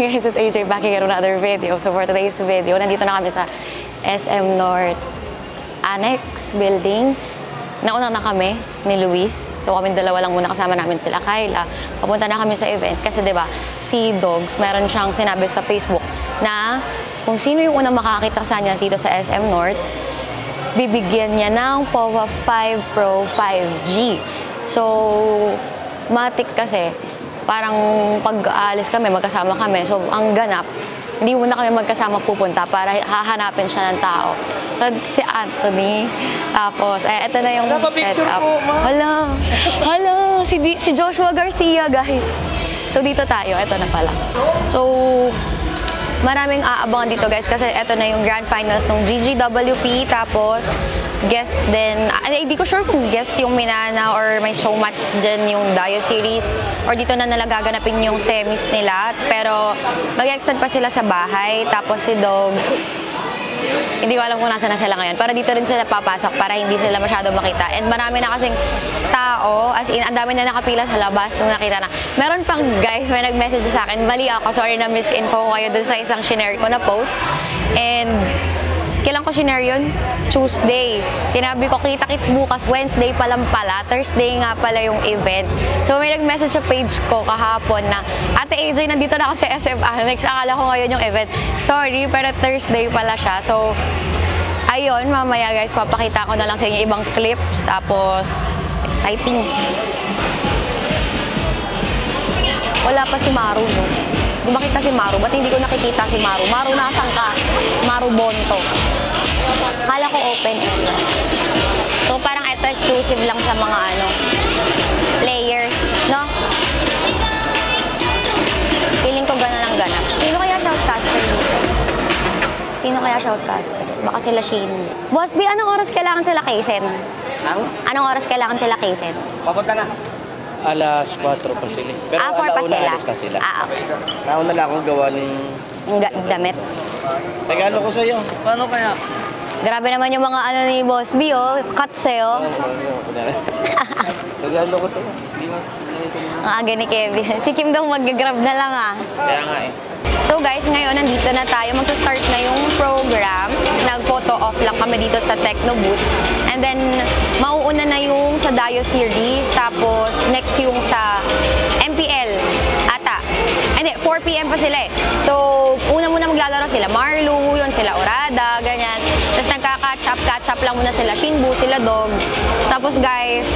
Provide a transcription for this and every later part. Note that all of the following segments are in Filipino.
Hey guys, it's AJ back again with another video. So for today's video, nandito na kami sa SM North Annex Building. Nauna na kami ni Luis. So kami dalawa lang muna, kasama namin sila Kyla. Papunta na kami sa event kasi 'di ba, si Dogs meron siyang sinabi sa Facebook na kung sino yung unang makakita sa kanya dito sa SM North, bibigyan niya ng POVA 5 Pro 5G. So matik kasi parang pag-aalis kami, magkasama kami. So, ang ganap, hindi muna kami magkasama pupunta para hahanapin siya ng tao. So, si Anthony, tapos, eto na yung setup. Hala, si Joshua Garcia, guys. So, dito tayo, eto na pala. So, maraming aabangan dito, guys, kasi eto na yung grand finals ng GGWP, tapos, guest din, hindi ko sure kung guest yung Minana or may show match din yung Dio Series or dito na nalagaganapin yung semis nila, pero mag-extend pa sila sa bahay. Tapos si Dogs, hindi ko alam kung nasa na sila ngayon, pero dito rin sila papasok para hindi sila masyado makita. And marami na kasing tao, as in, ang dami na nakapila sa labas nung nakita na. Meron pang guys, may nag-message sa akin, mali ako, sorry na misinfo ko kayo dun sa isang shinare ko na post. And kailan ko shinare yun? Tuesday. Sinabi ko, kita-kits bukas, Wednesday pa lang pala, Thursday nga pala yung event. So may nag-message sa page ko kahapon na, Ate AJ, nandito na ako sa SM Annex, akala ko ngayon yung event. Sorry, pero Thursday pala siya. So, ayun, mamaya guys, papakita ko na lang sa inyo ibang clips, tapos, exciting. Wala pa si Maru, no? Kung makita si Maru, ba't hindi ko nakikita si Maru? Maru, nasan ka? Maru Bonto. Kala ko open area. So, parang ito exclusive lang sa mga players, no? Feeling ko gano'n ang ganap. Sino kaya shoutcaster dito? Sino kaya shoutcaster? Baka sila Shane. Boss B, anong oras kailangan sila Kaysen? Anong oras kailangan sila Kaysen? Papunta na. Alas 4 pa sila. Pero 4 pa sila? Alas na sila. Okay. Nauna lang akong gawa ng damit. regalo ko sa'yo. Paano kaya? Grabe naman yung mga ni Boss B, oh. Cuts, eh, oh. Regalo ko sa'yo. Ang aga ni Kevin. Si Kim daw mag-grab na lang, ah. Kaya nga eh. So guys, ngayon nandito na tayo. Magsa-start na yung program. Nag-photo off lang kami dito sa Techno booth. And then, mauuna na yung sa Dio Series. Tapos, next yung sa MPL. Ata. Hindi, 4 PM pa sila eh. So, una muna maglalaro sila Marlu, yun, sila Orada, ganyan. Tapos nagka-catch up lang muna sila Shinbu, sila Dogs. Tapos guys,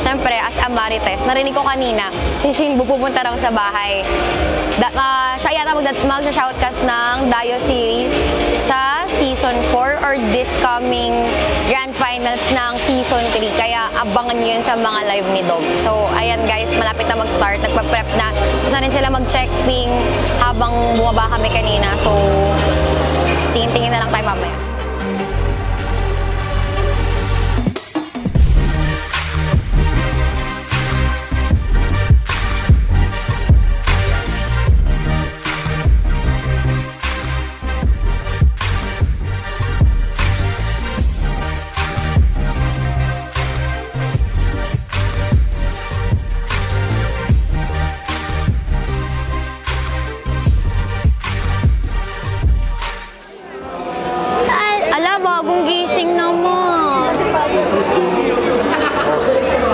syempre, as a Marites, narinig ko kanina, si Shinbu pupunta raw sa bahay. Siya yata mag-shoutcast ng Dio Series sa Season 4 or this coming Grand Finals ng Season 3. Kaya abangan nyo yun sa mga live ni Dogs. So, ayan guys, malapit na mag-start. Nagpa-prep na. Gusto rin sila mag-check ping habang bumaba kami kanina. So, tingin-tingin na lang tayo mamaya. Bagong gising naman.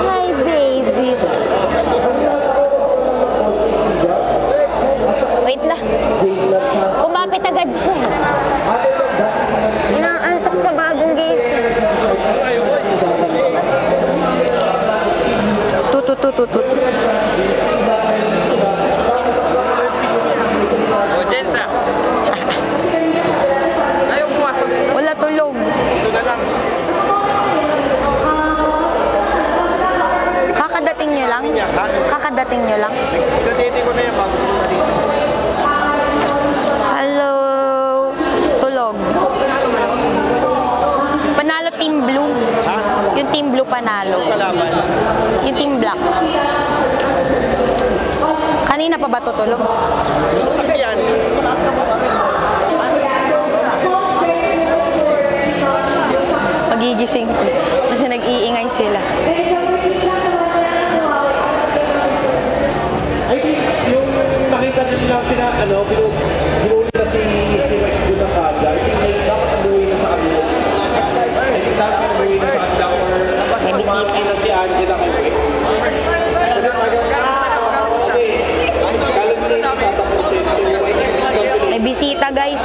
Hi, baby. Wait lang. Kumapit agad siya. Inaantok pa bagong gising. Tutut. O, Jensa. Wala tulog. Ito na lang. Kakadating nyo lang? Kakadating nyo lang? Kadating ko na yan bago pumunta dito. Hello. Tulog. Panalo Team Blue. Ha? Yung Team Blue panalo. Kalaban. Yung Team Black. Kanina pa ba tutulog? Sakyan. Mataas ka mo bakit? Magigising kasi nag-iingay sila. Yung nakita nila Ginuli na si Rex doon na kada. Like, dapat umuwi na sa kanila. Dapat umuwi na sa kanila or kumaki na si Angela kay Rex. May bisita guys.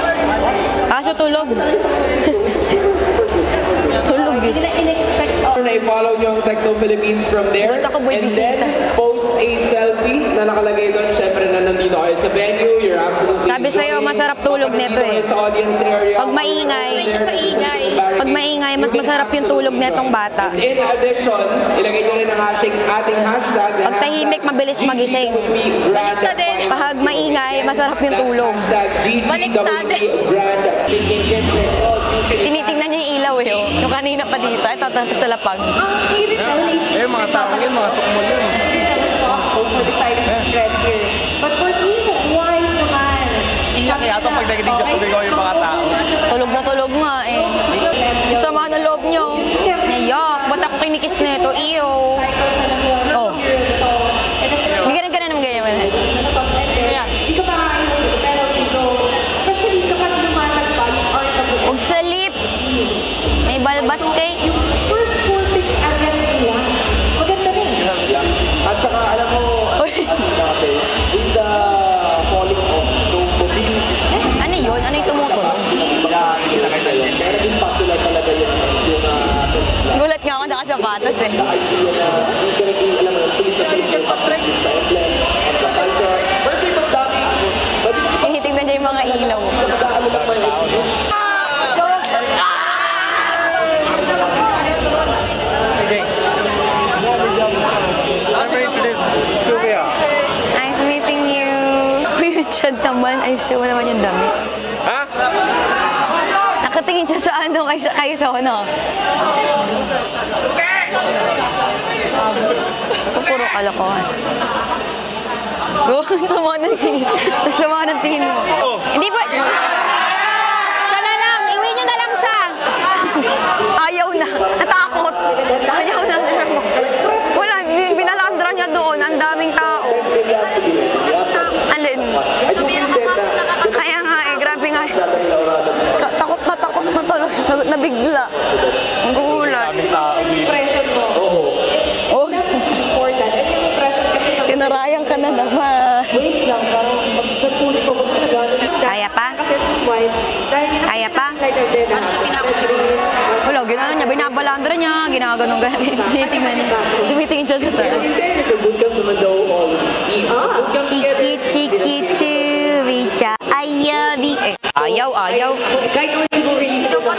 Kaso tulog. Tulog eh. Na i-follow nyo ang Techno Philippines from there. Ba't ako boy And bisita? then, post a selfie na nakalagay doon. Siyempre na nandito kayo sa venue. You're absolutely Sabi sa'yo, masarap tulog nito eh. Sa audience area. Pag maingay, pag maingay, mas masarap yung tulog netong bata. In addition, ilagay nyo rin ang ating hashtag. Pag tahimik, mabilis magising. Pag maingay, masarap yung tulog. Baliktad. Tinitingnan niya yung ilaw eh. Oh. Yung kanina pa dito. Ito, sa lapag. Mga tao yun, mga tukmol yun. For deciding red here. But for team white naman. Iyak yata pag naginig na sumigaw yung mga tao. Tulog nga eh. Sama na loob niyo. Nayak. Ba't ako kinikis nito? Iyo. Oh. Bigyan ka na ng ganyan. Hindi ka makakain ng penalty. So, especially kapag lumatag pa yung art of the Huwag sa lips. May balbas kay. yung first 4 picks agad nila. Maganda rin. At saka alam mo, ano na kasi, with the falling off, no mobility, Ano yun? Ano yung tumutunog? years na yun. Kaya naging popular talaga yung tennis lang. Gulat nga ako nakasapatos eh. The idea na hindi ka naging, alam mo, sulit na sulit yung pag-practice sa emblem, at the fighter. First wave of damage, pwede mo Tinitignan niya yung mga ilaw. hindi ka mag-aalala pa yung exit. Nice meeting you. Uy, yung Chad naman. Ayos mo naman yung damit. Ha? Nakatingin siya sa ano kayo sa ano. Ito puro kalokohan. Oh, sama ng tingin. Sama ng tingin mo. Hindi pa. Siya na lang. Iwi niyo na lang siya. Ayaw na. Natakot. Ayaw na. Wala. Binalandra niya doon. Ang daming tao. Alin? Kaya nga eh. Grabe nga eh. Takot na tuloy. Nabigla. Ang gugulat. Impression mo. Oh. Important. And yung impression kasi Tinarayan ka na naman. wait lang, parang magpatuloy ko Kaya pa? Kasi team white, dahil Kaya pa? ano siya tinakot? Wala, gano'n niya. Binabalandra niya. Ginaganon ka. Tinitingnan niya. Tumitingin siya sa taas. Chiki, chiki, chuwicha. Ayaw, ayaw. Kahit naman siguro yung sino pa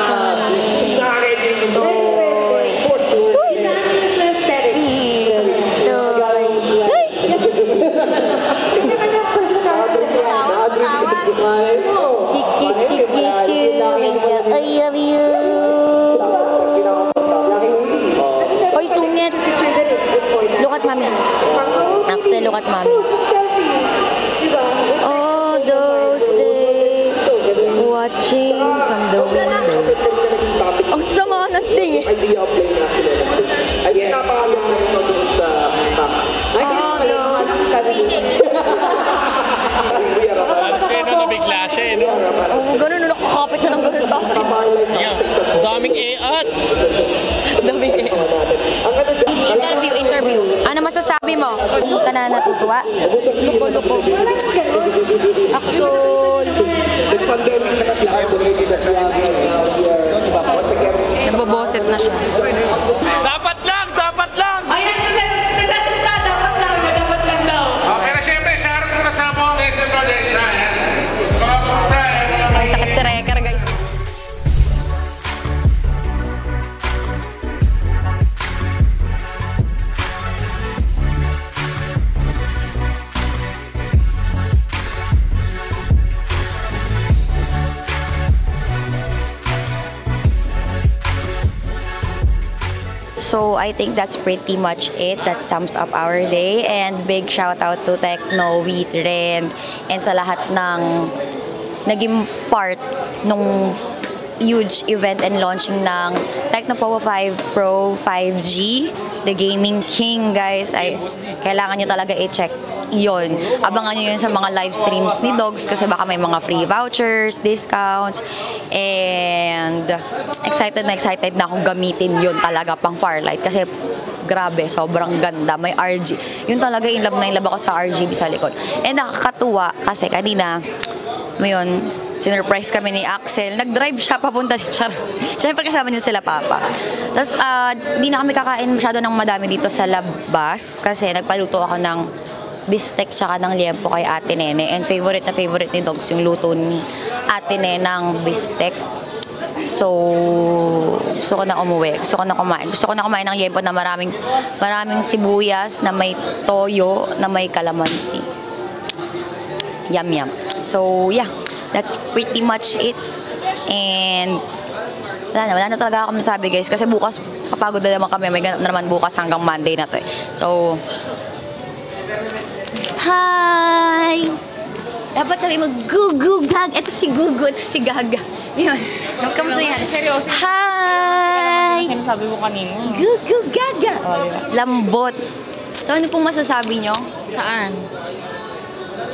Chiki, chiki, chuwicha. Ayaw, Oy, sungit. Look at mommy. Axel, look at mommy. All those days, watching from the window. Ang sama ng tingin. Idea of playing natin. I think napakaganda na rin doon sa stock. All those. Siya nabigla siya eh, no? Oh, ganun, nakakapit na ng ganun sa akin. Daming eat. Daming eh. Interview. Ano masasabi mo? Hindi ka na natutuwa? Luko-luko. Aksol. The pandemic nakatlakan already na siya once again. Naboboset na siya. Dapat lang! Dapat lang! nagsasalita, dapat lang daw. Okay na siyempre, shoutout ko na sa mga SM Rodensa. Mga pumunta, Ay, sakit si Reker, guys. So I think that's pretty much it. That sums up our day. And big shout out to Techno, Trend, and sa lahat ng naging part nung huge event and launching ng Tecno Povo 5 Pro 5G, the Gaming King, guys. Ay, kailangan nyo talaga i-check. Yun, abangan nyo yun sa mga live streams ni Dogs kasi baka may mga free vouchers, discounts, and excited na akong gamitin yun talaga pang Farlight kasi grabe, sobrang ganda. May RG. Yun talaga, in love ako sa RGB sa likod. And nakakatuwa kasi kanina, ngayon, sinurprise kami ni Axel. Nag-drive siya papunta siya. Siyempre kasama niyo sila Papa. Tapos, di na kami kakain masyado ng madami dito sa labas kasi nagpaluto ako ng bistek tsaka ng liempo kay Ate Nene. And favorite na favorite ni Dogs yung luto ni Ate Nene ng bistek. So, gusto ko na umuwi. Gusto ko na kumain ng liempo na maraming sibuyas, na may toyo, na may kalamansi. Yum, yum. So, yeah. That's pretty much it. And, wala na talaga ako masabi, guys. Kasi bukas, papagod na naman kami. May ganap na naman bukas hanggang Monday na to. So, hi! Dapat sabi mo, Gugu Gag. Ito si Gugu, ito si Gaga. Yun. Kamusta yan? Hi! Sinasabi mo kanina. Gugu Gaga. Lambot. So, ano pong masasabi nyo? Saan?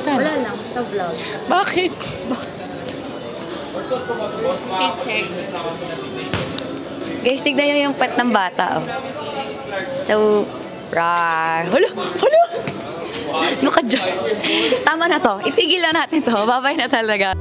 Wala lang, sa vlog. Bakit? Guys, tignan nyo yung pet ng bata. Oh. So, Hala! Ano ka dyan? Tama na to. Itigil na natin to. Babay na talaga.